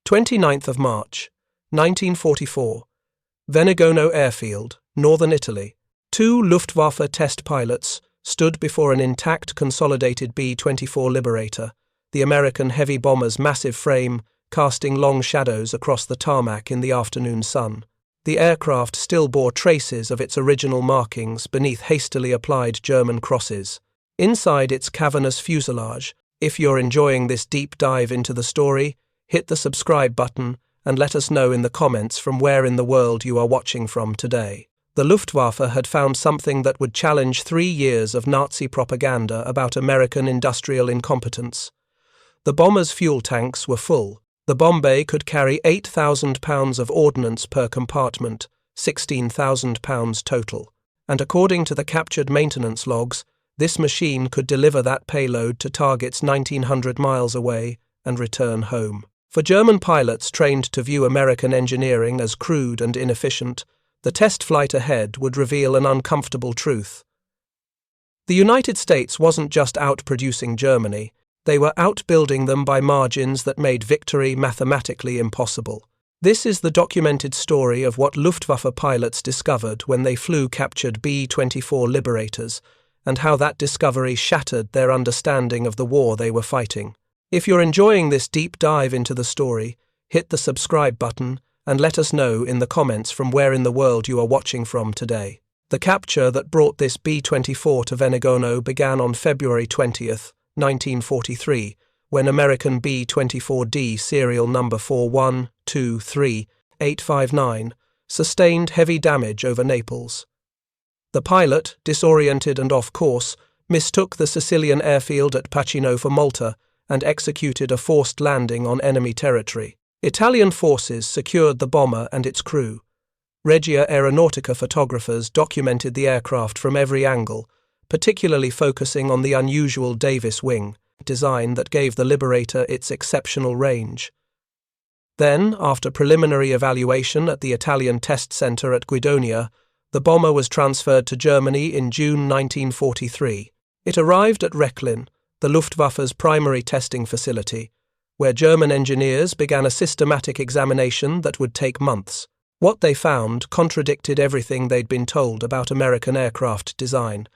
29th of March, 1944. Venegono airfield, northern Italy. Two Luftwaffe test pilots stood before an intact Consolidated B-24 Liberator, the American heavy bomber's massive frame casting long shadows across the tarmac in the afternoon sun. The aircraft still bore traces of its original markings beneath hastily applied German crosses. Inside its cavernous fuselage, if you're enjoying this deep dive into the story, hit the subscribe button and let us know in the comments from where in the world you are watching from today. The Luftwaffe had found something that would challenge 3 years of Nazi propaganda about American industrial incompetence. The bomber's fuel tanks were full. The bomb bay could carry 8,000 pounds of ordnance per compartment, 16,000 pounds total. And according to the captured maintenance logs, this machine could deliver that payload to targets 1,900 miles away and return home. For German pilots trained to view American engineering as crude and inefficient, the test flight ahead would reveal an uncomfortable truth. The United States wasn't just outproducing Germany, they were outbuilding them by margins that made victory mathematically impossible. This is the documented story of what Luftwaffe pilots discovered when they flew captured B-24 Liberators, and how that discovery shattered their understanding of the war they were fighting. If you're enjoying this deep dive into the story, hit the subscribe button and let us know in the comments from where in the world you are watching from today. The capture that brought this B-24 to Venegono began on February 20th, 1943, when American B-24D serial number 4123859 sustained heavy damage over Naples. The pilot, disoriented and off course, mistook the Sicilian airfield at Pacino for Malta and executed a forced landing on enemy territory. Italian forces secured the bomber and its crew. Regia Aeronautica photographers documented the aircraft from every angle, particularly focusing on the unusual Davis wing design that gave the Liberator its exceptional range. Then, after preliminary evaluation at the Italian test center at Guidonia, the bomber was transferred to Germany in June 1943. It arrived at Rechlin, the Luftwaffe's primary testing facility, where German engineers began a systematic examination that would take months. What they found contradicted everything they'd been told about American aircraft design.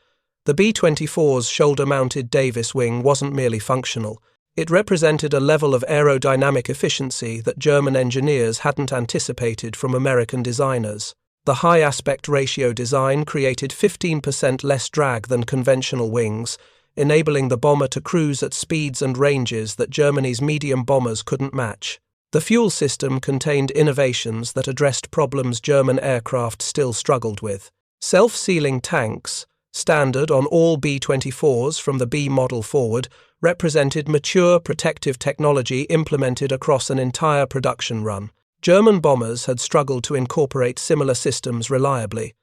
The B-24's shoulder-mounted Davis wing wasn't merely functional. It represented a level of aerodynamic efficiency that German engineers hadn't anticipated from American designers. The high aspect ratio design created 15% less drag than conventional wings, enabling the bomber to cruise at speeds and ranges that Germany's medium bombers couldn't match. The fuel system contained innovations that addressed problems German aircraft still struggled with. Self-sealing tanks, standard on all B-24s from the B model forward, represented mature protective technology implemented across an entire production run. German bombers had struggled to incorporate similar systems reliably.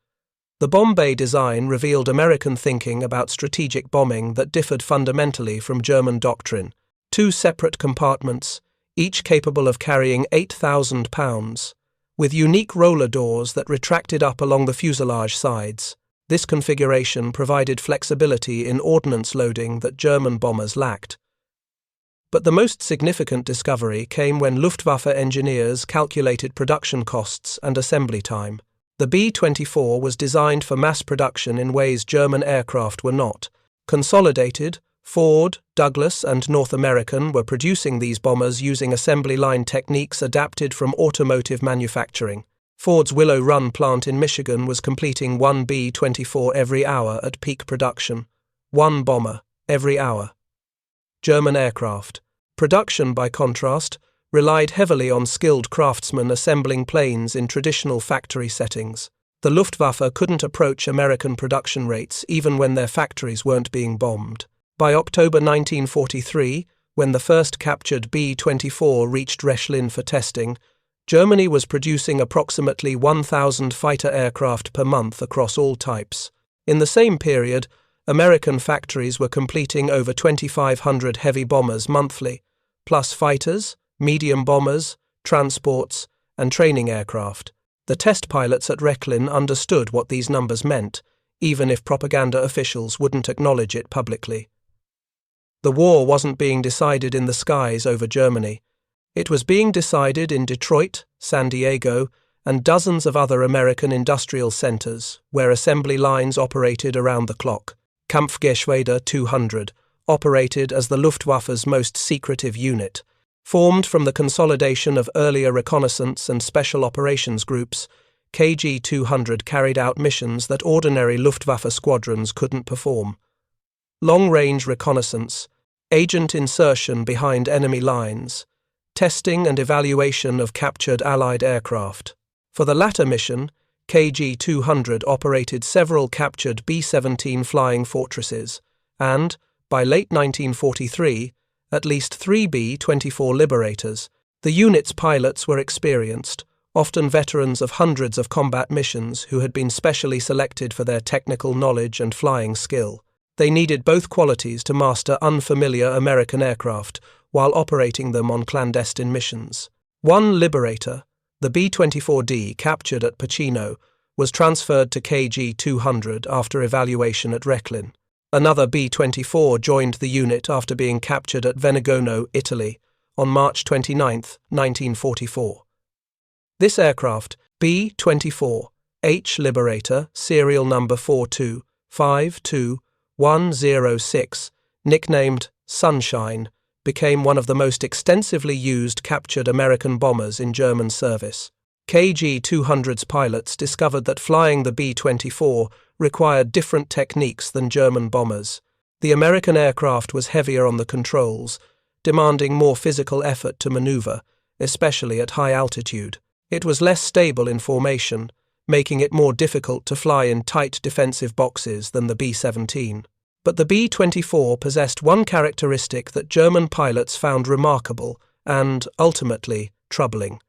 The bomb bay design revealed American thinking about strategic bombing that differed fundamentally from German doctrine. 2 separate compartments, each capable of carrying 8,000 pounds, with unique roller doors that retracted up along the fuselage sides. This configuration provided flexibility in ordnance loading that German bombers lacked. But the most significant discovery came when Luftwaffe engineers calculated production costs and assembly time. The B-24 was designed for mass production in ways German aircraft were not. Consolidated, Ford, Douglas, and North American were producing these bombers using assembly line techniques adapted from automotive manufacturing. Ford's Willow Run plant in Michigan was completing 1 B-24 every hour at peak production. 1 bomber every hour. German aircraft. Production, by contrast, relied heavily on skilled craftsmen assembling planes in traditional factory settings. The Luftwaffe couldn't approach American production rates even when their factories weren't being bombed. By October 1943, when the first captured B-24 reached Rechlin for testing, Germany was producing approximately 1,000 fighter aircraft per month across all types. In the same period, American factories were completing over 2,500 heavy bombers monthly, plus fighters, medium bombers, transports, and training aircraft. The test pilots at Rechlin understood what these numbers meant, even if propaganda officials wouldn't acknowledge it publicly. The war wasn't being decided in the skies over Germany. It was being decided in Detroit, San Diego, and dozens of other American industrial centers where assembly lines operated around the clock. Kampfgeschwader 200 operated as the Luftwaffe's most secretive unit. Formed from the consolidation of earlier reconnaissance and special operations groups, KG 200 carried out missions that ordinary Luftwaffe squadrons couldn't perform. Long-range reconnaissance, agent insertion behind enemy lines, testing and evaluation of captured Allied aircraft. For the latter mission, KG 200 operated several captured B-17 flying fortresses, and, by late 1943, at least 3 B-24 Liberators. The unit's pilots were experienced, often veterans of hundreds of combat missions who had been specially selected for their technical knowledge and flying skill. They needed both qualities to master unfamiliar American aircraft while operating them on clandestine missions. One Liberator, the B-24D captured at Pacino, was transferred to KG 200 after evaluation at Rechlin. Another B-24 joined the unit after being captured at Venegono, Italy, on March 29, 1944. This aircraft, B-24 H Liberator, serial number 4252106, nicknamed Sunshine, became one of the most extensively used captured American bombers in German service. KG 200's pilots discovered that flying the B-24 required different techniques than German bombers. The American aircraft was heavier on the controls, demanding more physical effort to maneuver, especially at high altitude. It was less stable in formation, making it more difficult to fly in tight defensive boxes than the B-17. But the B-24 possessed one characteristic that German pilots found remarkable and, ultimately, troubling.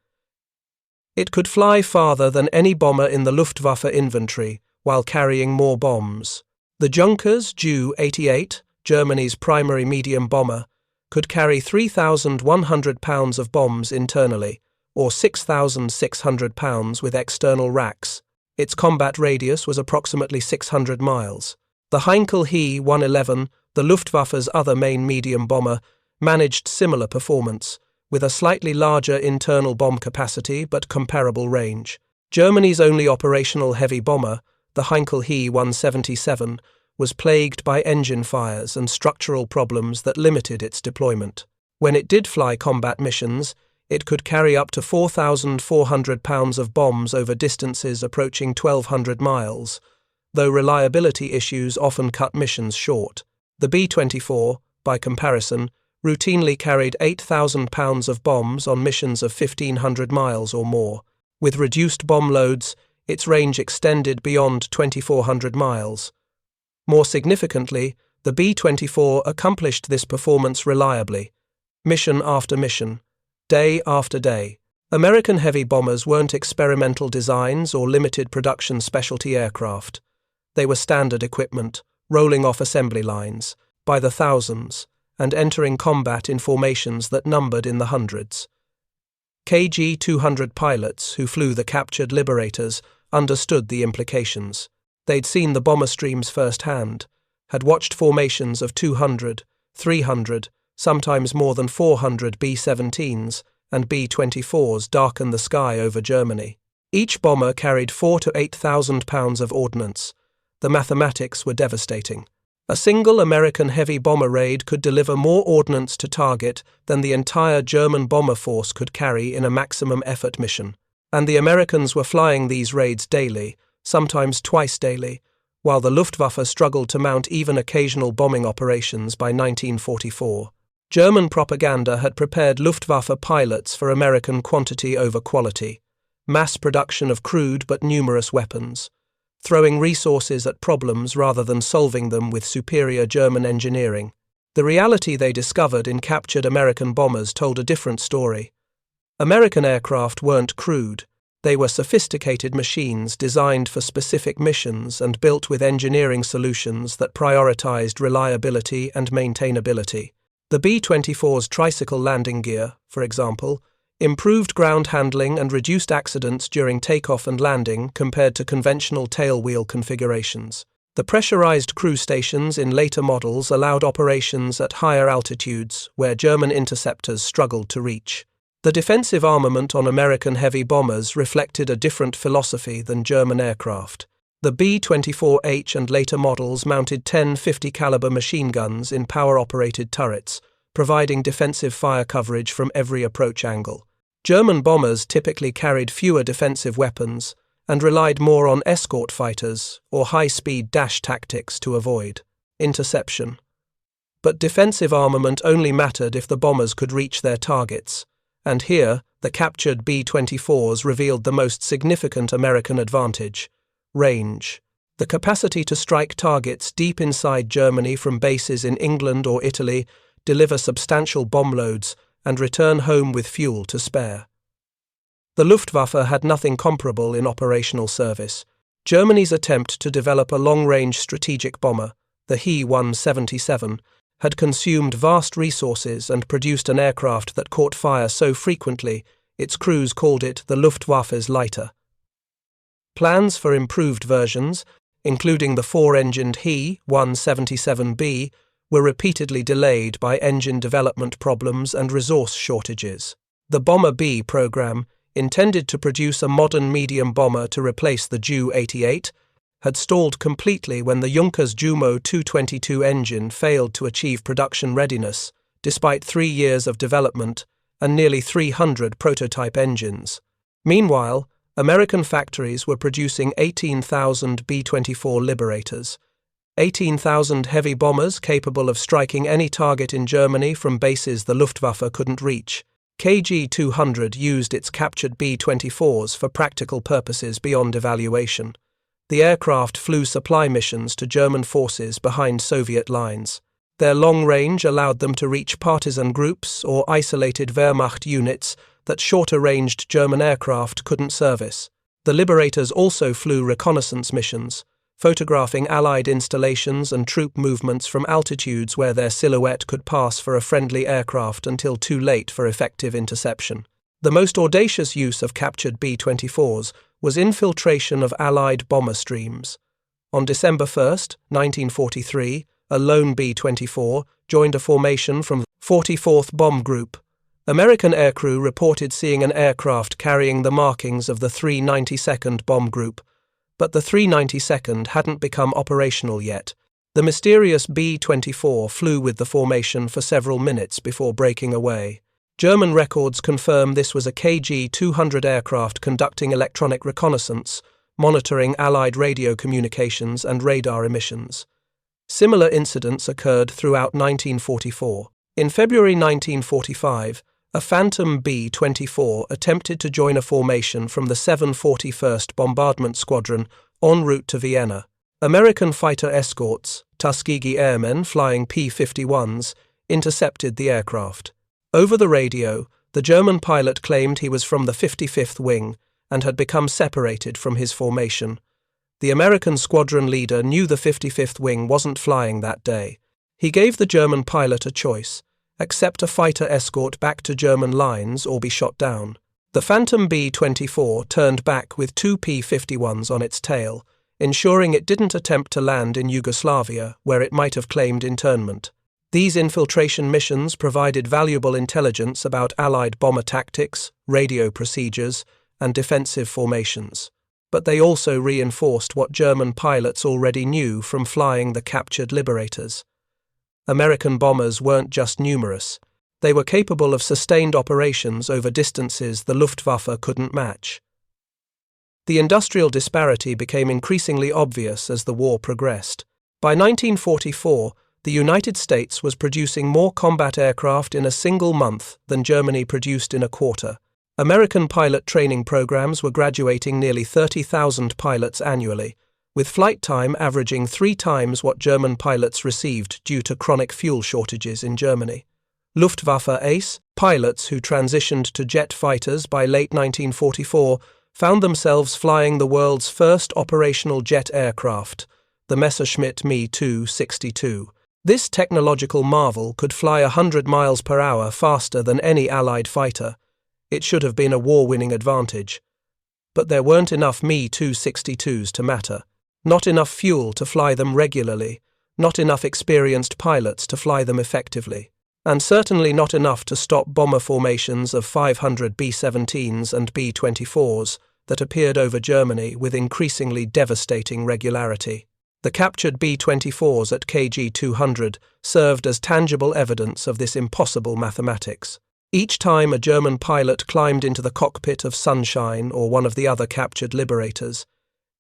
It could fly farther than any bomber in the Luftwaffe inventory while carrying more bombs. The Junkers Ju-88, Germany's primary medium bomber, could carry 3,100 pounds of bombs internally, or 6,600 pounds with external racks. Its combat radius was approximately 600 miles. The Heinkel He-111, the Luftwaffe's other main medium bomber, managed similar performance, with a slightly larger internal bomb capacity but comparable range. Germany's only operational heavy bomber, the Heinkel He-177, was plagued by engine fires and structural problems that limited its deployment. When it did fly combat missions, it could carry up to 4,400 pounds of bombs over distances approaching 1,200 miles, though reliability issues often cut missions short. The B-24, by comparison, routinely carried 8,000 pounds of bombs on missions of 1,500 miles or more. With reduced bomb loads, its range extended beyond 2,400 miles. More significantly, the B-24 accomplished this performance reliably, mission after mission, day after day. American heavy bombers weren't experimental designs or limited production specialty aircraft. They were standard equipment, rolling off assembly lines, by the thousands, and entering combat in formations that numbered in the hundreds. KG 200 pilots who flew the captured Liberators understood the implications. They'd seen the bomber streams firsthand, had watched formations of 200, 300, sometimes more than 400 B-17s and B-24s darken the sky over Germany. Each bomber carried 4,000 to 8,000 pounds of ordnance. The mathematics were devastating. A single American heavy bomber raid could deliver more ordnance to target than the entire German bomber force could carry in a maximum effort mission. And the Americans were flying these raids daily, sometimes twice daily, while the Luftwaffe struggled to mount even occasional bombing operations by 1944. German propaganda had prepared Luftwaffe pilots for American quantity over quality, mass production of crude but numerous weapons, throwing resources at problems rather than solving them with superior German engineering. The reality they discovered in captured American bombers told a different story. American aircraft weren't crude. They were sophisticated machines designed for specific missions and built with engineering solutions that prioritized reliability and maintainability. The B-24's tricycle landing gear, for example, improved ground handling and reduced accidents during takeoff and landing compared to conventional tailwheel configurations. The pressurized crew stations in later models allowed operations at higher altitudes where German interceptors struggled to reach. The defensive armament on American heavy bombers reflected a different philosophy than German aircraft. The B-24H and later models mounted 10 50 caliber machine guns in power-operated turrets, providing defensive fire coverage from every approach angle. German bombers typically carried fewer defensive weapons and relied more on escort fighters or high-speed dash tactics to avoid interception. But defensive armament only mattered if the bombers could reach their targets, and here the captured B-24s revealed the most significant American advantage: range. The capacity to strike targets deep inside Germany from bases in England or Italy, deliver substantial bomb loads, and return home with fuel to spare. The Luftwaffe had nothing comparable in operational service. Germany's attempt to develop a long-range strategic bomber, the He-177, had consumed vast resources and produced an aircraft that caught fire so frequently its crews called it the Luftwaffe's lighter. Plans for improved versions, including the four-engined He-177B, were repeatedly delayed by engine development problems and resource shortages. The Bomber B program, intended to produce a modern medium bomber to replace the Ju-88, had stalled completely when the Junkers Jumo 222 engine failed to achieve production readiness, despite 3 years of development and nearly 300 prototype engines. Meanwhile, American factories were producing 18,000 B-24 Liberators, 18,000 heavy bombers capable of striking any target in Germany from bases the Luftwaffe couldn't reach. KG-200 used its captured B-24s for practical purposes beyond evaluation. The aircraft flew supply missions to German forces behind Soviet lines. Their long range allowed them to reach partisan groups or isolated Wehrmacht units that shorter-ranged German aircraft couldn't service. The Liberators also flew reconnaissance missions, photographing Allied installations and troop movements from altitudes where their silhouette could pass for a friendly aircraft until too late for effective interception. The most audacious use of captured B-24s was infiltration of Allied bomber streams. On December 1, 1943, a lone B-24 joined a formation from 44th Bomb Group. American aircrew reported seeing an aircraft carrying the markings of the 392nd Bomb Group, but the 392nd hadn't become operational yet. The mysterious B-24 flew with the formation for several minutes before breaking away. German records confirm this was a KG-200 aircraft conducting electronic reconnaissance, monitoring Allied radio communications and radar emissions. Similar incidents occurred throughout 1944. In February 1945, a Phantom B-24 attempted to join a formation from the 741st Bombardment Squadron en route to Vienna. American fighter escorts, Tuskegee Airmen flying P-51s, intercepted the aircraft. Over the radio, the German pilot claimed he was from the 55th Wing and had become separated from his formation. The American squadron leader knew the 55th Wing wasn't flying that day. He gave the German pilot a choice: accept a fighter escort back to German lines or be shot down. The Phantom B-24 turned back with 2 P-51s on its tail, ensuring it didn't attempt to land in Yugoslavia, where it might have claimed internment. These infiltration missions provided valuable intelligence about Allied bomber tactics, radio procedures, and defensive formations. But they also reinforced what German pilots already knew from flying the captured Liberators. American bombers weren't just numerous. They were capable of sustained operations over distances the Luftwaffe couldn't match. The industrial disparity became increasingly obvious as the war progressed. By 1944, the United States was producing more combat aircraft in a single month than Germany produced in a quarter. American pilot training programs were graduating nearly 30,000 pilots annually, with flight time averaging 3 times what German pilots received due to chronic fuel shortages in Germany. Luftwaffe ace pilots who transitioned to jet fighters by late 1944 found themselves flying the world's first operational jet aircraft, the Messerschmitt Me 262. This technological marvel could fly 100 miles per hour faster than any Allied fighter. It should have been a war-winning advantage. But there weren't enough Me 262s to matter. Not enough fuel to fly them regularly, not enough experienced pilots to fly them effectively. and certainly not enough to stop bomber formations of 500 B-17s and B-24s that appeared over Germany with increasingly devastating regularity. The captured B-24s at KG 200 served as tangible evidence of this impossible mathematics. Each time a German pilot climbed into the cockpit of Sunshine or one of the other captured Liberators,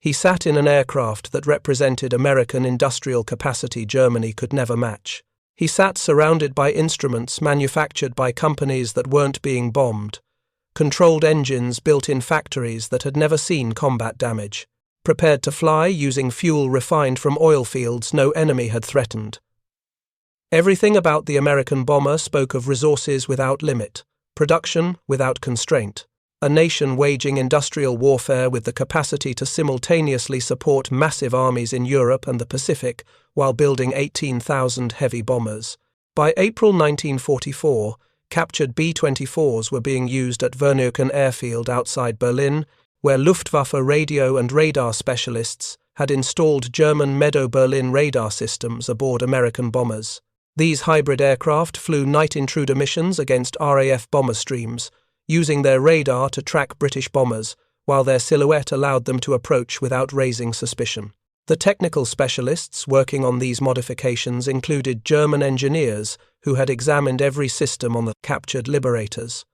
he sat in an aircraft that represented American industrial capacity Germany could never match. He sat surrounded by instruments manufactured by companies that weren't being bombed, controlled engines built in factories that had never seen combat damage, prepared to fly using fuel refined from oil fields no enemy had threatened. Everything about the American bomber spoke of resources without limit, production without constraint, a nation waging industrial warfare with the capacity to simultaneously support massive armies in Europe and the Pacific while building 18,000 heavy bombers. By April 1944, captured B-24s were being used at Venegono airfield outside Berlin, where Luftwaffe radio and radar specialists had installed German Meadow-Berlin radar systems aboard American bombers. These hybrid aircraft flew night intruder missions against RAF bomber streams, using their radar to track British bombers, while their silhouette allowed them to approach without raising suspicion. The technical specialists working on these modifications included German engineers who had examined every system on the captured Liberators.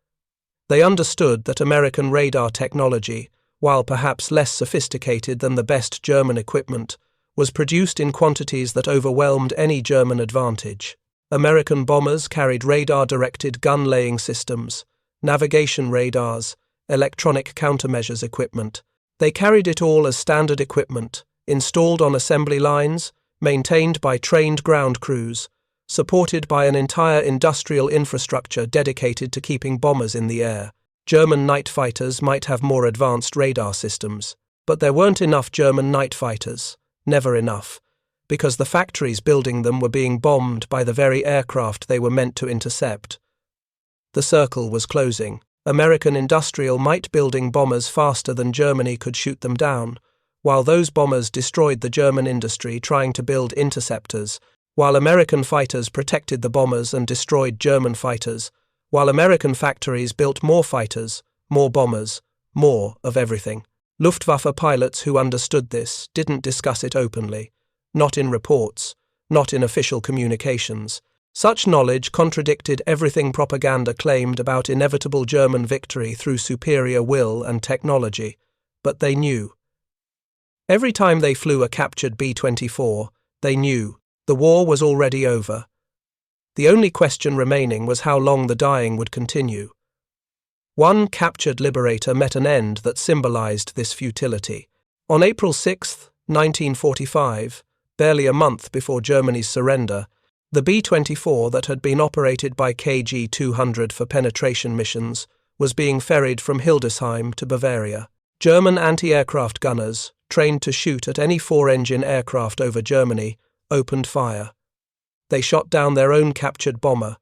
They understood that American radar technology, while perhaps less sophisticated than the best German equipment, was produced in quantities that overwhelmed any German advantage. American bombers carried radar-directed gun-laying systems, navigation radars, electronic countermeasures equipment. They carried it all as standard equipment, installed on assembly lines, maintained by trained ground crews, supported by an entire industrial infrastructure dedicated to keeping bombers in the air. German night fighters might have more advanced radar systems, but there weren't enough German night fighters, never enough, because the factories building them were being bombed by the very aircraft they were meant to intercept. The circle was closing. American industrial might building bombers faster than Germany could shoot them down, while those bombers destroyed the German industry trying to build interceptors, while American fighters protected the bombers and destroyed German fighters, while American factories built more fighters, more bombers, more of everything. Luftwaffe pilots who understood this didn't discuss it openly, not in reports, not in official communications. Such knowledge contradicted everything propaganda claimed about inevitable German victory through superior will and technology, but they knew. Every time they flew a captured B-24, they knew the war was already over. The only question remaining was how long the dying would continue. One captured Liberator met an end that symbolized this futility. On April 6, 1945, barely a month before Germany's surrender, the B-24 that had been operated by KG 200 for penetration missions was being ferried from Hildesheim to Bavaria. German anti-aircraft gunners, trained to shoot at any four-engine aircraft over Germany, opened fire. They shot down their own captured bomber.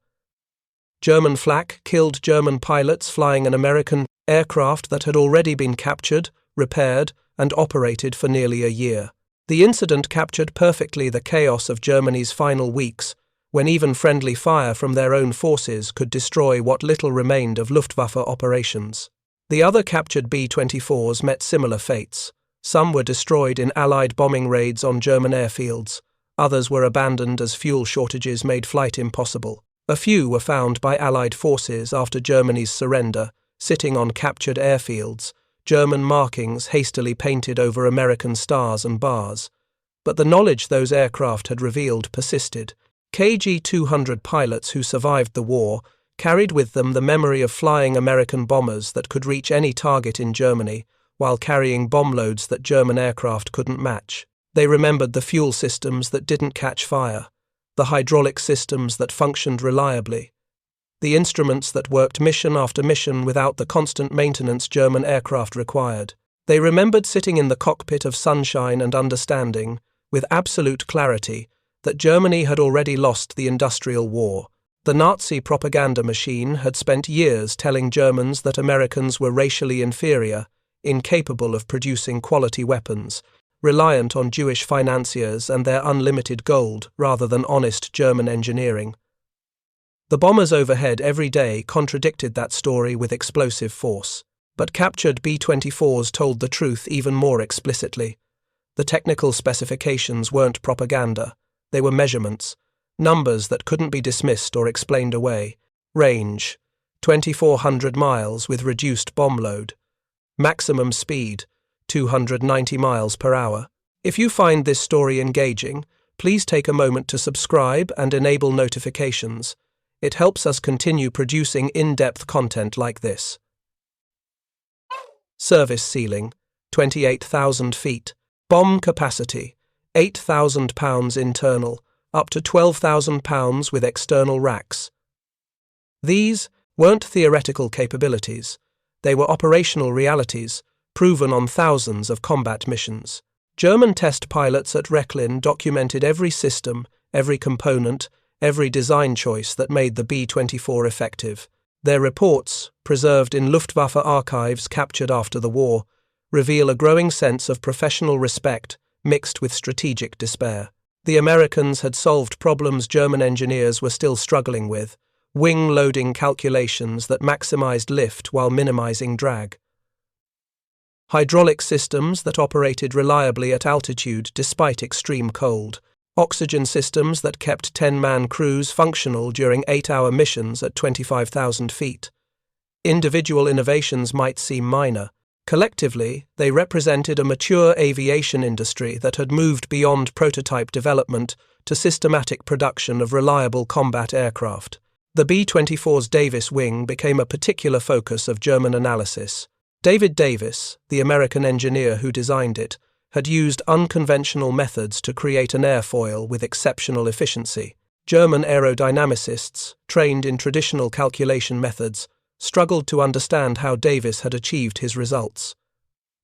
German flak killed German pilots flying an American aircraft that had already been captured, repaired, and operated for nearly a year. The incident captured perfectly the chaos of Germany's final weeks, when even friendly fire from their own forces could destroy what little remained of Luftwaffe operations. The other captured B-24s met similar fates. Some were destroyed in Allied bombing raids on German airfields. Others were abandoned as fuel shortages made flight impossible. A few were found by Allied forces after Germany's surrender, sitting on captured airfields, German markings hastily painted over American stars and bars. But the knowledge those aircraft had revealed persisted. KG 200 pilots who survived the war carried with them the memory of flying American bombers that could reach any target in Germany, while carrying bomb loads that German aircraft couldn't match. They remembered the fuel systems that didn't catch fire, the hydraulic systems that functioned reliably, the instruments that worked mission after mission without the constant maintenance German aircraft required. They remembered sitting in the cockpit of Sunshine and understanding, with absolute clarity, that Germany had already lost the industrial war. The Nazi propaganda machine had spent years telling Germans that Americans were racially inferior, incapable of producing quality weapons, reliant on Jewish financiers and their unlimited gold rather than honest German engineering. The bombers overhead every day contradicted that story with explosive force. But captured B-24s told the truth even more explicitly. The technical specifications weren't propaganda. They were measurements, numbers that couldn't be dismissed or explained away. Range, 2,400 miles with reduced bomb load. Maximum speed, 290 miles per hour. If you find this story engaging, please take a moment to subscribe and enable notifications. It helps us continue producing in-depth content like this. Service ceiling, 28,000 feet. Bomb capacity, 8,000 pounds internal, up to 12,000 pounds with external racks. These weren't theoretical capabilities. They were operational realities, proven on thousands of combat missions. German test pilots at Rechlin documented every system, every component, every design choice that made the B-24 effective. Their reports, preserved in Luftwaffe archives captured after the war, reveal a growing sense of professional respect mixed with strategic despair. The Americans had solved problems German engineers were still struggling with, wing loading calculations that maximized lift while minimizing drag. Hydraulic systems that operated reliably at altitude despite extreme cold. Oxygen systems that kept 10-man crews functional during 8-hour missions at 25,000 feet. Individual innovations might seem minor. Collectively, they represented a mature aviation industry that had moved beyond prototype development to systematic production of reliable combat aircraft. The B-24's Davis wing became a particular focus of German analysis. David Davis, the American engineer who designed it, had used unconventional methods to create an airfoil with exceptional efficiency. German aerodynamicists, trained in traditional calculation methods, struggled to understand how Davis had achieved his results.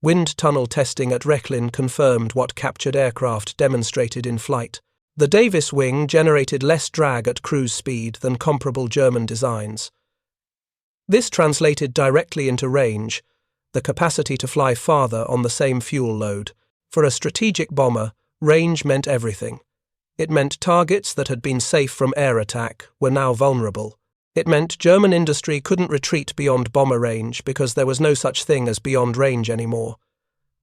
Wind tunnel testing at Rechlin confirmed what captured aircraft demonstrated in flight. The Davis wing generated less drag at cruise speed than comparable German designs. This translated directly into range, the capacity to fly farther on the same fuel load. For a strategic bomber, range meant everything. It meant targets that had been safe from air attack were now vulnerable. It meant German industry couldn't retreat beyond bomber range because there was no such thing as beyond range anymore.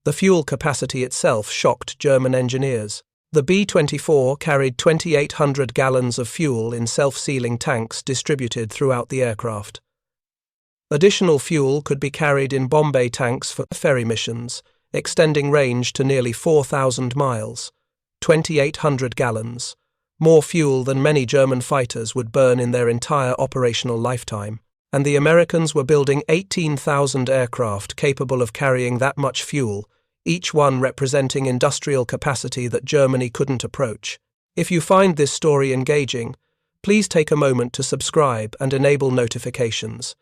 The fuel capacity itself shocked German engineers. The B-24 carried 2,800 gallons of fuel in self-sealing tanks distributed throughout the aircraft. Additional fuel could be carried in bomb bay tanks for ferry missions, extending range to nearly 4,000 miles, 2,800 gallons, more fuel than many German fighters would burn in their entire operational lifetime, and the Americans were building 18,000 aircraft capable of carrying that much fuel, each one representing industrial capacity that Germany couldn't approach. If you find this story engaging, please take a moment to subscribe and enable notifications.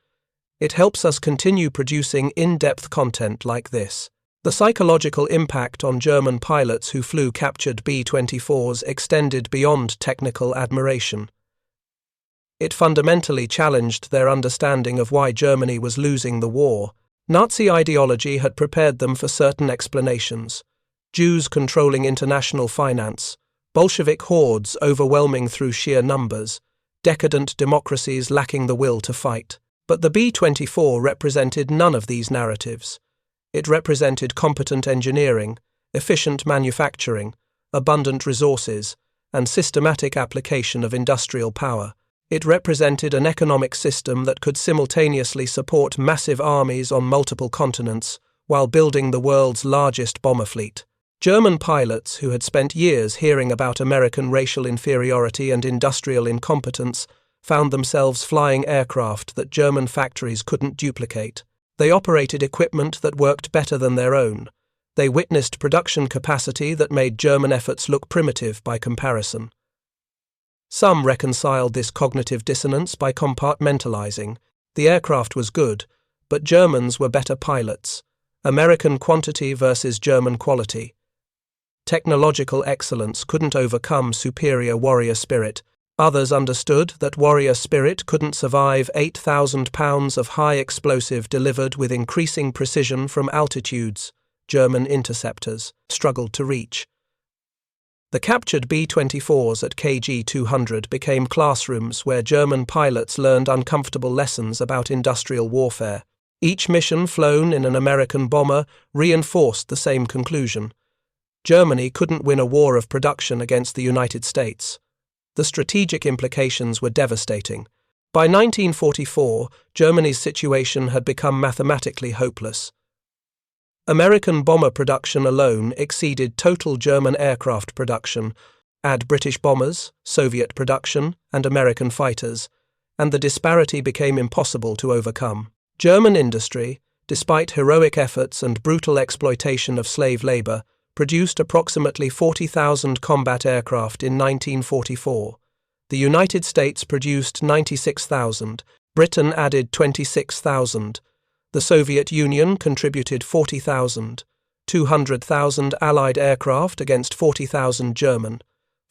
It helps us continue producing in-depth content like this. The psychological impact on German pilots who flew captured B-24s extended beyond technical admiration. It fundamentally challenged their understanding of why Germany was losing the war. Nazi ideology had prepared them for certain explanations: Jews controlling international finance, Bolshevik hordes overwhelming through sheer numbers, decadent democracies lacking the will to fight. But the B-24 represented none of these narratives. It represented competent engineering, efficient manufacturing, abundant resources, and systematic application of industrial power. It represented an economic system that could simultaneously support massive armies on multiple continents while building the world's largest bomber fleet. German pilots who had spent years hearing about American racial inferiority and industrial incompetence found themselves flying aircraft that German factories couldn't duplicate. They operated equipment that worked better than their own. They witnessed production capacity that made German efforts look primitive by comparison. Some reconciled this cognitive dissonance by compartmentalizing. The aircraft was good, but Germans were better pilots. American quantity versus German quality. Technological excellence couldn't overcome superior warrior spirit. Others understood that warrior spirit couldn't survive 8,000 pounds of high explosive delivered with increasing precision from altitudes German interceptors struggled to reach. The captured B-24s at KG 200 became classrooms where German pilots learned uncomfortable lessons about industrial warfare. Each mission flown in an American bomber reinforced the same conclusion. Germany couldn't win a war of production against the United States. The strategic implications were devastating. By 1944, Germany's situation had become mathematically hopeless. American bomber production alone exceeded total German aircraft production, add British bombers, Soviet production, and American fighters, and the disparity became impossible to overcome. German industry, despite heroic efforts and brutal exploitation of slave labor, produced approximately 40,000 combat aircraft in 1944. The United States produced 96,000, Britain added 26,000. The Soviet Union contributed 40,000, 200,000 Allied aircraft against 40,000 German,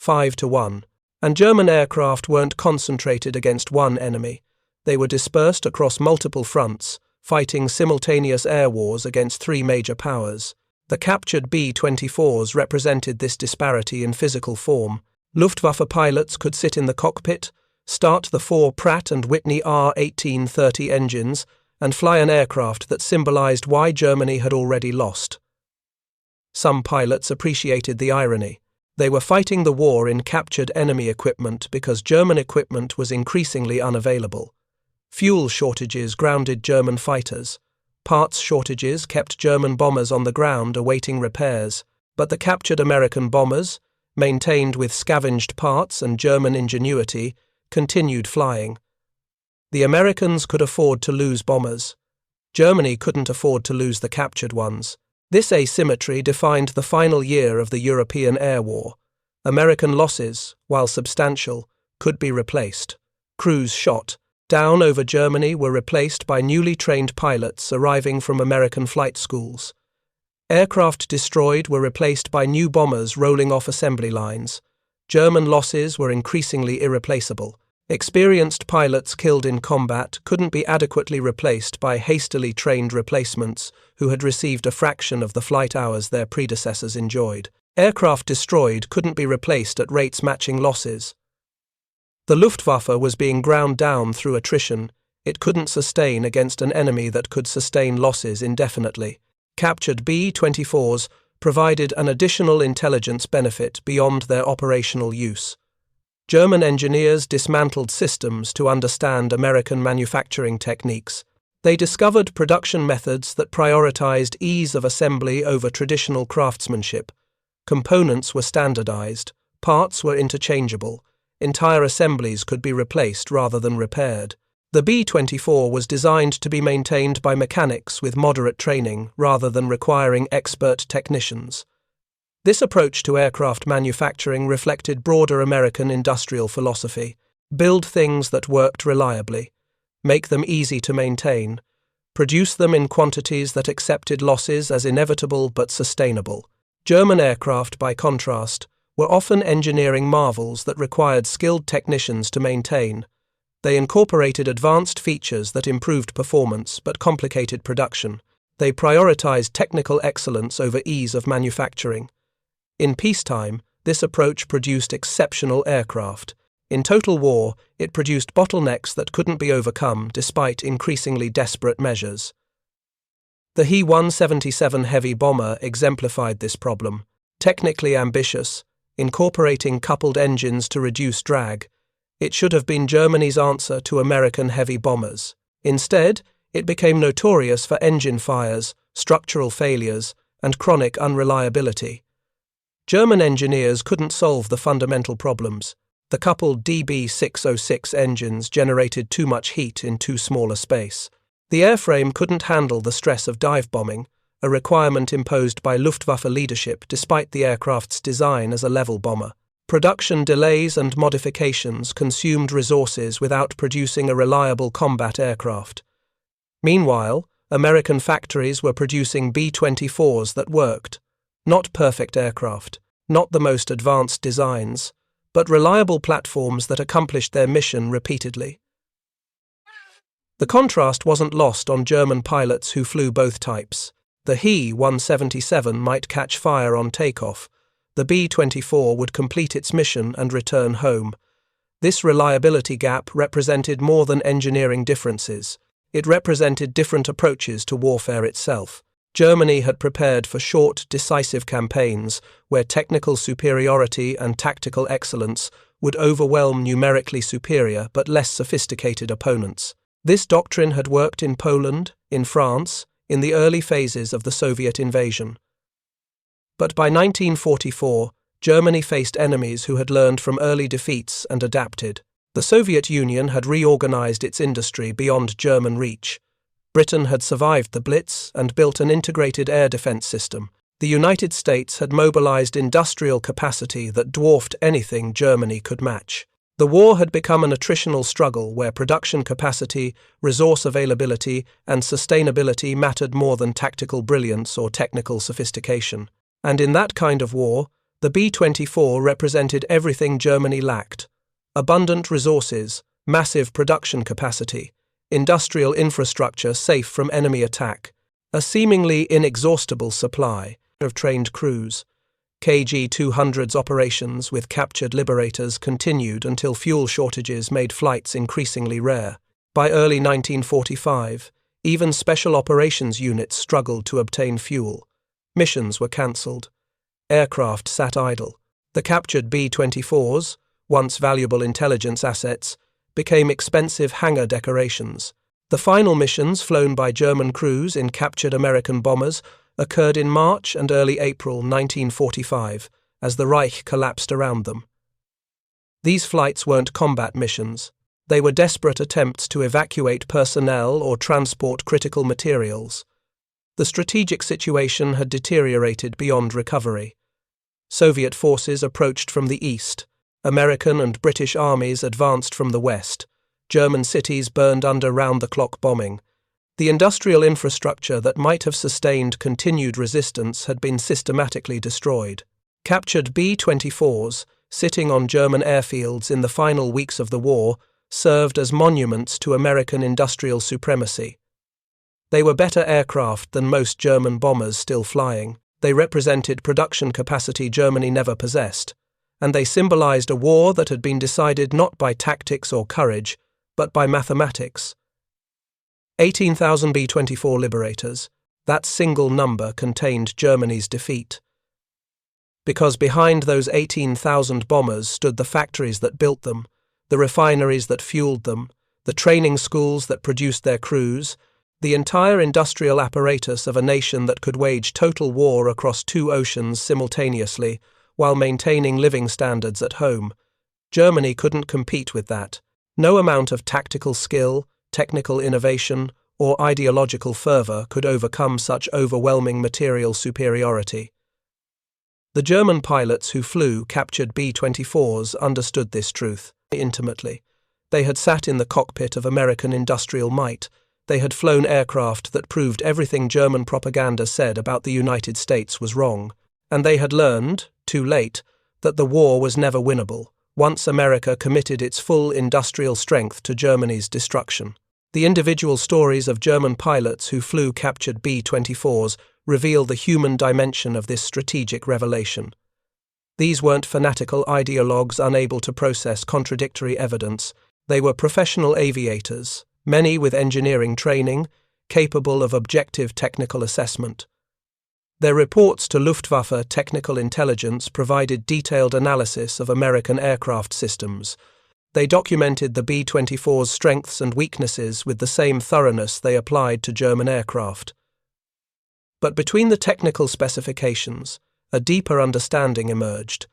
5-1. And German aircraft weren't concentrated against one enemy. They were dispersed across multiple fronts, fighting simultaneous air wars against three major powers. The captured B-24s represented this disparity in physical form. Luftwaffe pilots could sit in the cockpit, start the four Pratt & Whitney R1830 engines, and fly an aircraft that symbolized why Germany had already lost. Some pilots appreciated the irony. They were fighting the war in captured enemy equipment because German equipment was increasingly unavailable. Fuel shortages grounded German fighters. Parts shortages kept German bombers on the ground awaiting repairs, but the captured American bombers, maintained with scavenged parts and German ingenuity, continued flying. The Americans could afford to lose bombers. Germany couldn't afford to lose the captured ones. This asymmetry defined the final year of the European Air War. American losses, while substantial, could be replaced. Crews shot down over Germany were replaced by newly trained pilots arriving from American flight schools. Aircraft destroyed were replaced by new bombers rolling off assembly lines. German losses were increasingly irreplaceable. Experienced pilots killed in combat couldn't be adequately replaced by hastily trained replacements who had received a fraction of the flight hours their predecessors enjoyed. Aircraft destroyed couldn't be replaced at rates matching losses. The Luftwaffe was being ground down through attrition. It couldn't sustain against an enemy that could sustain losses indefinitely. Captured B-24s provided an additional intelligence benefit beyond their operational use. German engineers dismantled systems to understand American manufacturing techniques. They discovered production methods that prioritized ease of assembly over traditional craftsmanship. Components were standardized, parts were interchangeable, entire assemblies could be replaced rather than repaired. The B-24 was designed to be maintained by mechanics with moderate training rather than requiring expert technicians. This approach to aircraft manufacturing reflected broader American industrial philosophy: build things that worked reliably, make them easy to maintain, produce them in quantities that accepted losses as inevitable but sustainable. German aircraft, by contrast, were often engineering marvels that required skilled technicians to maintain. They incorporated advanced features that improved performance but complicated production. They prioritized technical excellence over ease of manufacturing. In peacetime, this approach produced exceptional aircraft. In total war, it produced bottlenecks that couldn't be overcome despite increasingly desperate measures. The He-177 heavy bomber exemplified this problem. Technically ambitious, incorporating coupled engines to reduce drag, it should have been Germany's answer to American heavy bombers. Instead, it became notorious for engine fires, structural failures, and chronic unreliability. German engineers couldn't solve the fundamental problems. The coupled DB606 engines generated too much heat in too small a space. The airframe couldn't handle the stress of dive bombing, a requirement imposed by Luftwaffe leadership despite the aircraft's design as a level bomber. Production delays and modifications consumed resources without producing a reliable combat aircraft. Meanwhile, American factories were producing B-24s that worked. Not perfect aircraft, not the most advanced designs, but reliable platforms that accomplished their mission repeatedly. The contrast wasn't lost on German pilots who flew both types. The He-177 might catch fire on takeoff, the B-24 would complete its mission and return home. This reliability gap represented more than engineering differences. It represented different approaches to warfare itself. Germany had prepared for short, decisive campaigns where technical superiority and tactical excellence would overwhelm numerically superior but less sophisticated opponents. This doctrine had worked in Poland, in France, in the early phases of the Soviet invasion. But by 1944, Germany faced enemies who had learned from early defeats and adapted. The Soviet Union had reorganized its industry beyond German reach. Britain had survived the Blitz and built an integrated air defense system. The United States had mobilized industrial capacity that dwarfed anything Germany could match. The war had become an attritional struggle where production capacity, resource availability, and sustainability mattered more than tactical brilliance or technical sophistication. And in that kind of war, the B-24 represented everything Germany lacked: abundant resources, massive production capacity, industrial infrastructure safe from enemy attack, a seemingly inexhaustible supply of trained crews. KG-200's operations with captured Liberators continued until fuel shortages made flights increasingly rare. By early 1945, even special operations units struggled to obtain fuel. Missions were cancelled. Aircraft sat idle. The captured B-24s, once valuable intelligence assets, became expensive hangar decorations. The final missions flown by German crews in captured American bombers occurred in March and early April 1945, as the Reich collapsed around them. These flights weren't combat missions. They were desperate attempts to evacuate personnel or transport critical materials. The strategic situation had deteriorated beyond recovery. Soviet forces approached from the east. American and British armies advanced from the west. German cities burned under round-the-clock bombing. The industrial infrastructure that might have sustained continued resistance had been systematically destroyed. Captured B-24s, sitting on German airfields in the final weeks of the war, served as monuments to American industrial supremacy. They were better aircraft than most German bombers still flying. They represented production capacity Germany never possessed, and they symbolized a war that had been decided not by tactics or courage, but by mathematics. 18,000 B-24 Liberators, that single number contained Germany's defeat. Because behind those 18,000 bombers stood the factories that built them, the refineries that fueled them, the training schools that produced their crews, the entire industrial apparatus of a nation that could wage total war across two oceans simultaneously while maintaining living standards at home. Germany couldn't compete with that. No amount of tactical skill, technical innovation, or ideological fervor could overcome such overwhelming material superiority. The German pilots who flew captured B-24s understood this truth intimately. They had sat in the cockpit of American industrial might. They had flown aircraft that proved everything German propaganda said about the United States was wrong. And they had learned, too late, that the war was never winnable, once America committed its full industrial strength to Germany's destruction. The individual stories of German pilots who flew captured B-24s reveal the human dimension of this strategic revelation. These weren't fanatical ideologues unable to process contradictory evidence. They were professional aviators, many with engineering training, capable of objective technical assessment. Their reports to Luftwaffe technical intelligence provided detailed analysis of American aircraft systems. They documented the B-24's strengths and weaknesses with the same thoroughness they applied to German aircraft. But between the technical specifications, a deeper understanding emerged.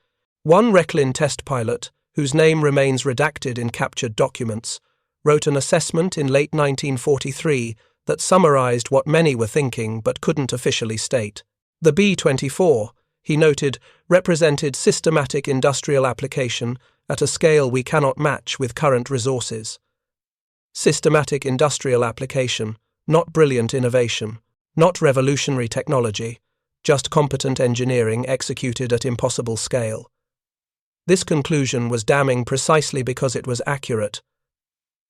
One Rechlin test pilot, whose name remains redacted in captured documents, wrote an assessment in late 1943 that summarized what many were thinking but couldn't officially state. The B-24, he noted, represented systematic industrial application at a scale we cannot match with current resources. Systematic industrial application, not brilliant innovation, not revolutionary technology, just competent engineering executed at impossible scale. This conclusion was damning precisely because it was accurate.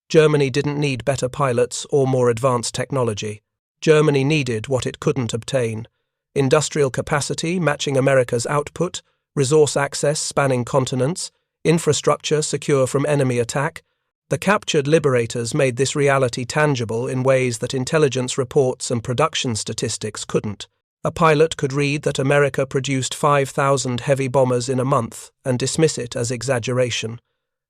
Germany didn't need better pilots or more advanced technology. Germany needed what it couldn't obtain: industrial capacity matching America's output, resource access spanning continents, infrastructure secure from enemy attack. The captured liberators made this reality tangible in ways that intelligence reports and production statistics couldn't. A pilot could read that America produced 5,000 heavy bombers in a month and dismiss it as exaggeration.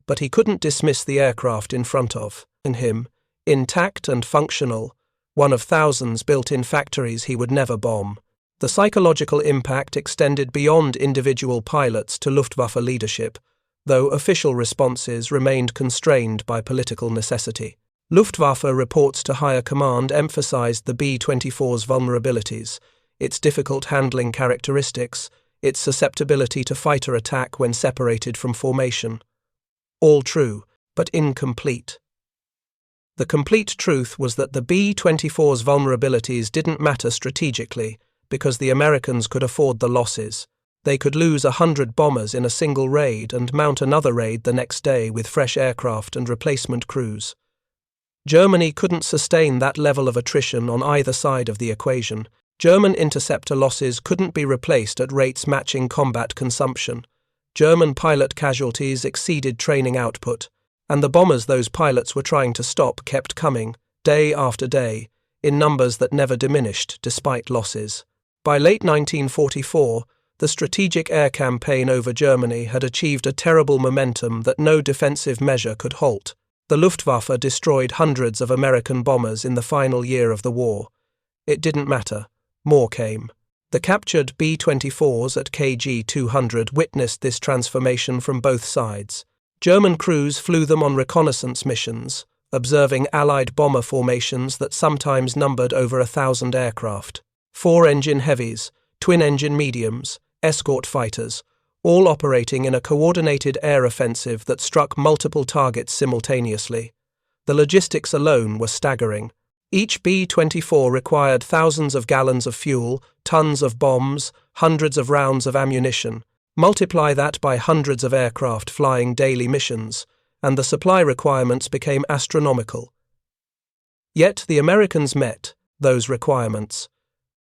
But he couldn't dismiss the aircraft in front of him, intact and functional, one of thousands built in factories he would never bomb. The psychological impact extended beyond individual pilots to Luftwaffe leadership, though official responses remained constrained by political necessity. Luftwaffe reports to higher command emphasized the B-24's vulnerabilities, its difficult handling characteristics, its susceptibility to fighter attack when separated from formation. All true, but incomplete. The complete truth was that the B-24's vulnerabilities didn't matter strategically because the Americans could afford the losses. They could lose 100 bombers in a single raid and mount another raid the next day with fresh aircraft and replacement crews. Germany couldn't sustain that level of attrition on either side of the equation. German interceptor losses couldn't be replaced at rates matching combat consumption. German pilot casualties exceeded training output, and the bombers those pilots were trying to stop kept coming, day after day, in numbers that never diminished despite losses. By late 1944, the strategic air campaign over Germany had achieved a terrible momentum that no defensive measure could halt. The Luftwaffe destroyed hundreds of American bombers in the final year of the war. It didn't matter. More came. The captured B-24s at KG 200 witnessed this transformation from both sides. German crews flew them on reconnaissance missions, observing Allied bomber formations that sometimes numbered over 1,000 aircraft. 4-engine heavies, twin-engine mediums, escort fighters, all operating in a coordinated air offensive that struck multiple targets simultaneously. The logistics alone were staggering. Each B-24 required thousands of gallons of fuel, tons of bombs, hundreds of rounds of ammunition. Multiply that by hundreds of aircraft flying daily missions, and the supply requirements became astronomical. Yet the Americans met those requirements.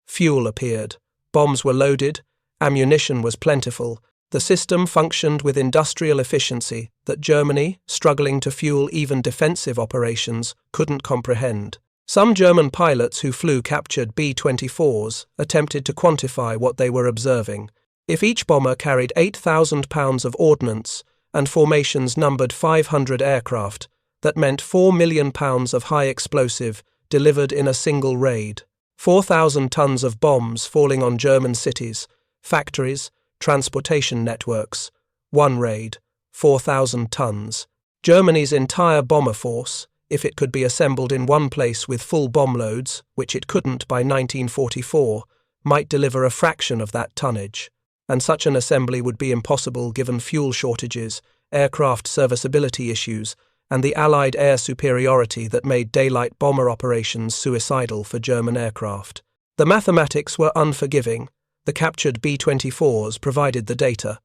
Fuel appeared, bombs were loaded, ammunition was plentiful, the system functioned with industrial efficiency that Germany, struggling to fuel even defensive operations, couldn't comprehend. Some German pilots who flew captured B-24s attempted to quantify what they were observing. If each bomber carried 8,000 pounds of ordnance and formations numbered 500 aircraft, that meant 4 million pounds of high explosive delivered in a single raid. 4,000 tons of bombs falling on German cities, factories, transportation networks. One raid, 4,000 tons. Germany's entire bomber force, if it could be assembled in one place with full bomb loads, which it couldn't by 1944, might deliver a fraction of that tonnage. And such an assembly would be impossible given fuel shortages, aircraft serviceability issues, and the Allied air superiority that made daylight bomber operations suicidal for German aircraft. The mathematics were unforgiving. The captured B-24s provided the data.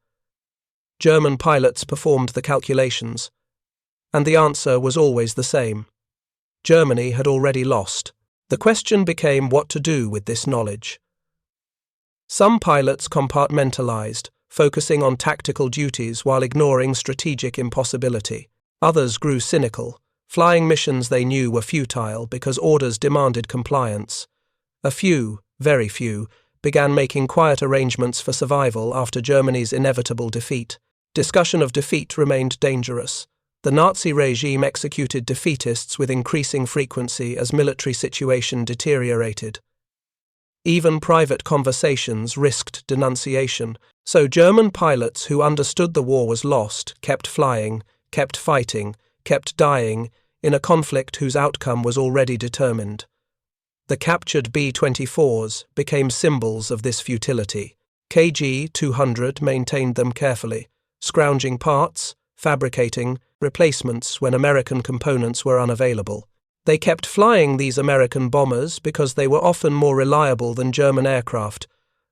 German pilots performed the calculations. And the answer was always the same. Germany had already lost. The question became what to do with this knowledge. Some pilots compartmentalized, focusing on tactical duties while ignoring strategic impossibility. Others grew cynical, flying missions they knew were futile because orders demanded compliance. A few, very few, began making quiet arrangements for survival after Germany's inevitable defeat. Discussion of defeat remained dangerous. The Nazi regime executed defeatists with increasing frequency as military situation deteriorated. Even private conversations risked denunciation, so German pilots who understood the war was lost kept flying, kept fighting, kept dying in a conflict whose outcome was already determined. The captured B-24s became symbols of this futility. KG 200 maintained them carefully, scrounging parts, fabricating replacements when American components were unavailable. They kept flying these American bombers because they were often more reliable than German aircraft,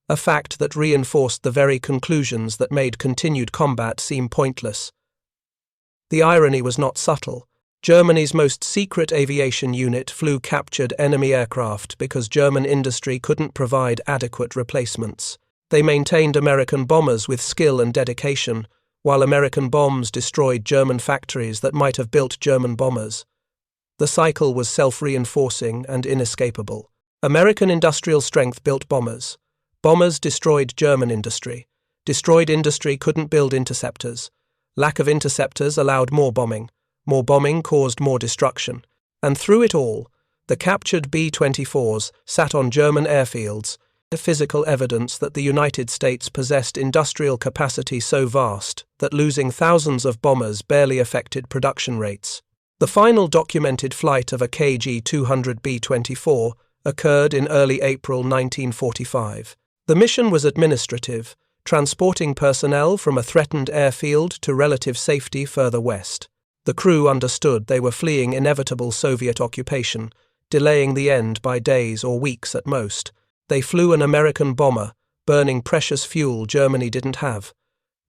a fact that reinforced the very conclusions that made continued combat seem pointless. The irony was not subtle. Germany's most secret aviation unit flew captured enemy aircraft because German industry couldn't provide adequate replacements. They maintained American bombers with skill and dedication, while American bombs destroyed German factories that might have built German bombers. The cycle was self-reinforcing and inescapable. American industrial strength built bombers. Bombers destroyed German industry. Destroyed industry couldn't build interceptors. Lack of interceptors allowed more bombing. More bombing caused more destruction. And through it all, the captured B-24s sat on German airfields, physical evidence that the United States possessed industrial capacity so vast that losing thousands of bombers barely affected production rates. The final documented flight of a KG-200 B-24 occurred in early April 1945. The mission was administrative, transporting personnel from a threatened airfield to relative safety further west. The crew understood they were fleeing inevitable Soviet occupation, delaying the end by days or weeks at most. They flew an American bomber, burning precious fuel Germany didn't have.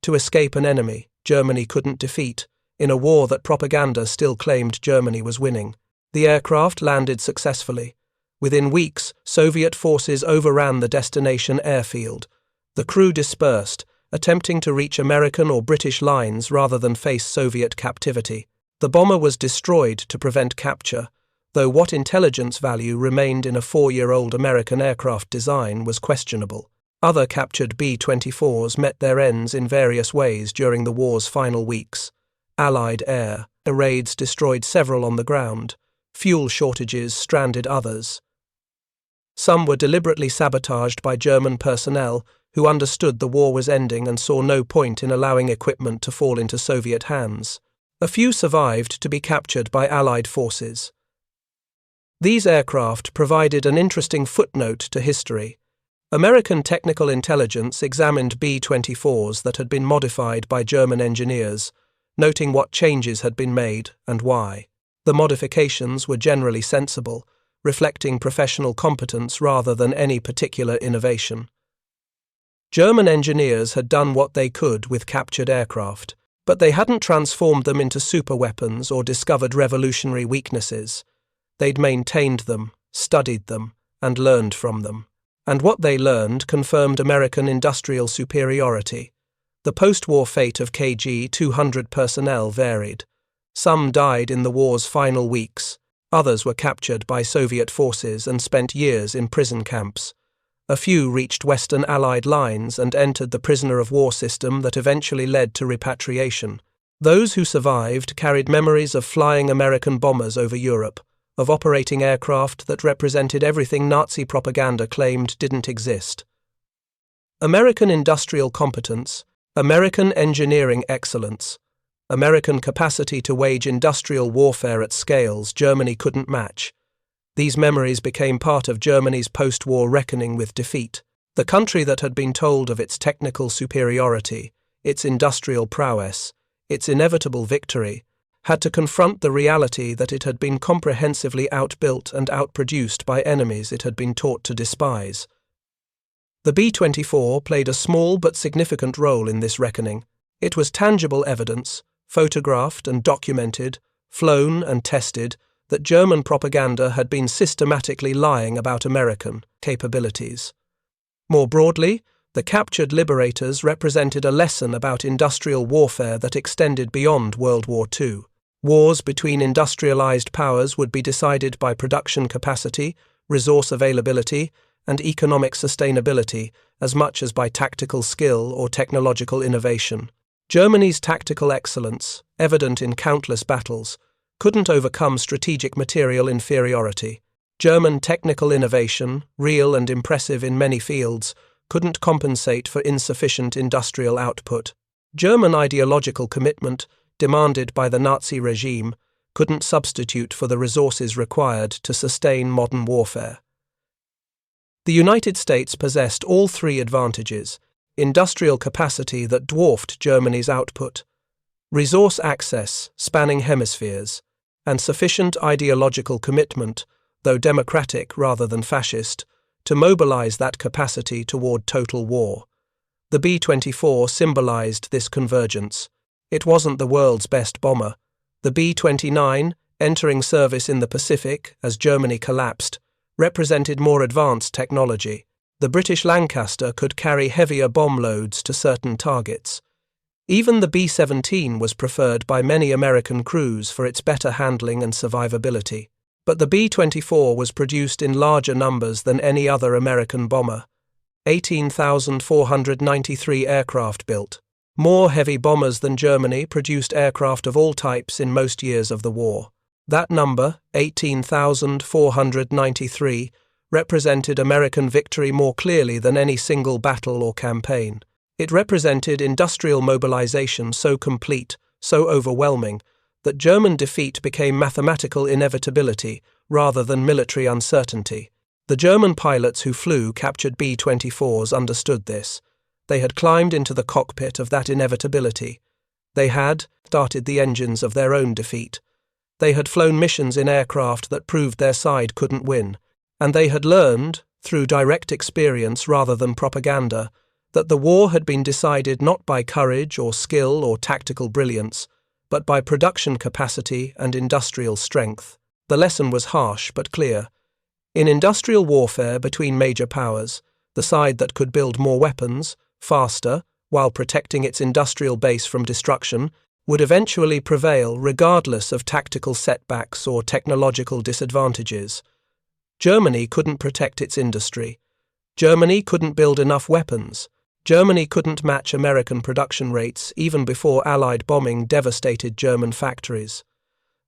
To escape an enemy Germany couldn't defeat, in a war that propaganda still claimed Germany was winning. The aircraft landed successfully. Within weeks, Soviet forces overran the destination airfield. The crew dispersed, attempting to reach American or British lines rather than face Soviet captivity. The bomber was destroyed to prevent capture, though what intelligence value remained in a 4-year-old American aircraft design was questionable. Other captured B-24s met their ends in various ways during the war's final weeks. Allied air raids destroyed several on the ground. Fuel shortages stranded others. Some were deliberately sabotaged by German personnel who understood the war was ending and saw no point in allowing equipment to fall into Soviet hands. A few survived to be captured by Allied forces. These aircraft provided an interesting footnote to history. American technical intelligence examined B-24s that had been modified by German engineers, noting what changes had been made and why. The modifications were generally sensible, reflecting professional competence rather than any particular innovation. German engineers had done what they could with captured aircraft, but they hadn't transformed them into superweapons or discovered revolutionary weaknesses. They'd maintained them, studied them, and learned from them. And what they learned confirmed American industrial superiority. The post-war fate of KG-200 personnel varied. Some died in the war's final weeks. Others were captured by Soviet forces and spent years in prison camps. A few reached Western Allied lines and entered the prisoner of war system that eventually led to repatriation. Those who survived carried memories of flying American bombers over Europe, of operating aircraft that represented everything Nazi propaganda claimed didn't exist. American industrial competence, American engineering excellence, American capacity to wage industrial warfare at scales Germany couldn't match. These memories became part of Germany's post-war reckoning with defeat. The country that had been told of its technical superiority, its industrial prowess, its inevitable victory, had to confront the reality that it had been comprehensively outbuilt and outproduced by enemies it had been taught to despise. The B-24 played a small but significant role in this reckoning. It was tangible evidence, photographed and documented, flown and tested, that German propaganda had been systematically lying about American capabilities. More broadly, the captured liberators represented a lesson about industrial warfare that extended beyond World War II. Wars between industrialized powers would be decided by production capacity, resource availability, and economic sustainability as much as by tactical skill or technological innovation. Germany's tactical excellence, evident in countless battles, couldn't overcome strategic material inferiority. German technical innovation, real and impressive in many fields, couldn't compensate for insufficient industrial output. German ideological commitment, demanded by the Nazi regime, couldn't substitute for the resources required to sustain modern warfare. The United States possessed all three advantages: industrial capacity that dwarfed Germany's output, resource access spanning hemispheres, and sufficient ideological commitment, though democratic rather than fascist, to mobilize that capacity toward total war. The B-24 symbolized this convergence. It wasn't the world's best bomber. The B-29, entering service in the Pacific as Germany collapsed, represented more advanced technology. The British Lancaster could carry heavier bomb loads to certain targets. Even the B-17 was preferred by many American crews for its better handling and survivability. But the B-24 was produced in larger numbers than any other American bomber. 18,493 aircraft built. More heavy bombers than Germany produced aircraft of all types in most years of the war. That number, 18,493, represented American victory more clearly than any single battle or campaign. It represented industrial mobilization so complete, so overwhelming, that German defeat became mathematical inevitability rather than military uncertainty. The German pilots who flew captured B-24s understood this. They had climbed into the cockpit of that inevitability. They had started the engines of their own defeat. They had flown missions in aircraft that proved their side couldn't win. And they had learned, through direct experience rather than propaganda, that the war had been decided not by courage or skill or tactical brilliance, but by production capacity and industrial strength. The lesson was harsh but clear. In industrial warfare between major powers, the side that could build more weapons, faster, while protecting its industrial base from destruction, would eventually prevail regardless of tactical setbacks or technological disadvantages. Germany couldn't protect its industry. Germany couldn't build enough weapons. Germany couldn't match American production rates even before Allied bombing devastated German factories.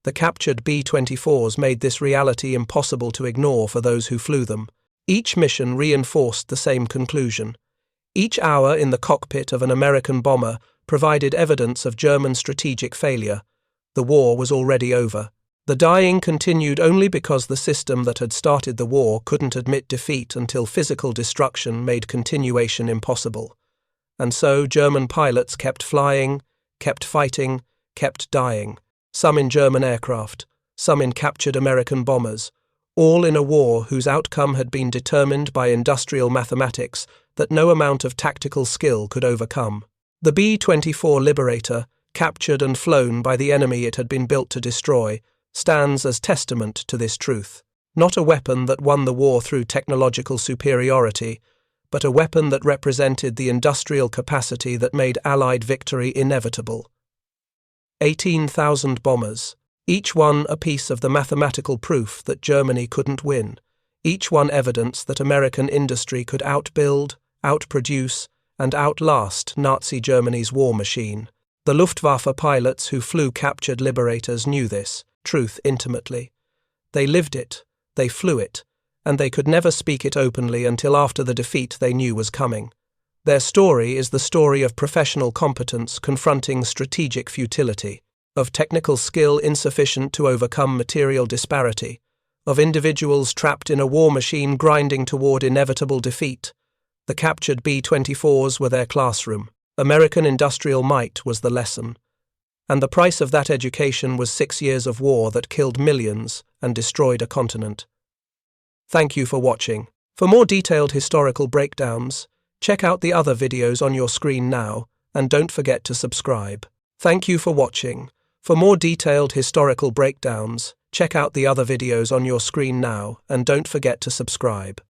The captured B-24s made this reality impossible to ignore for those who flew them. Each mission reinforced the same conclusion. Each hour in the cockpit of an American bomber provided evidence of German strategic failure. The war was already over. The dying continued only because the system that had started the war couldn't admit defeat until physical destruction made continuation impossible. And so German pilots kept flying, kept fighting, kept dying. Some in German aircraft, some in captured American bombers, all in a war whose outcome had been determined by industrial mathematics that no amount of tactical skill could overcome. The B-24 Liberator, captured and flown by the enemy it had been built to destroy, stands as testament to this truth. Not a weapon that won the war through technological superiority, but a weapon that represented the industrial capacity that made Allied victory inevitable. 18,000 bombers, each one a piece of the mathematical proof that Germany couldn't win, each one evidence that American industry could outbuild, outproduce, and outlast Nazi Germany's war machine. The Luftwaffe pilots who flew captured Liberators knew this truth intimately. They lived it, they flew it, and they could never speak it openly until after the defeat they knew was coming. Their story is the story of professional competence confronting strategic futility, of technical skill insufficient to overcome material disparity, of individuals trapped in a war machine grinding toward inevitable defeat. The captured B-24s were their classroom. American industrial might was the lesson. And the price of that education was 6 years of war that killed millions and destroyed a continent. Thank you for watching. For more detailed historical breakdowns, check out the other videos on your screen now, and don't forget to subscribe. Thank you for watching. For more detailed historical breakdowns, check out the other videos on your screen now, and don't forget to subscribe.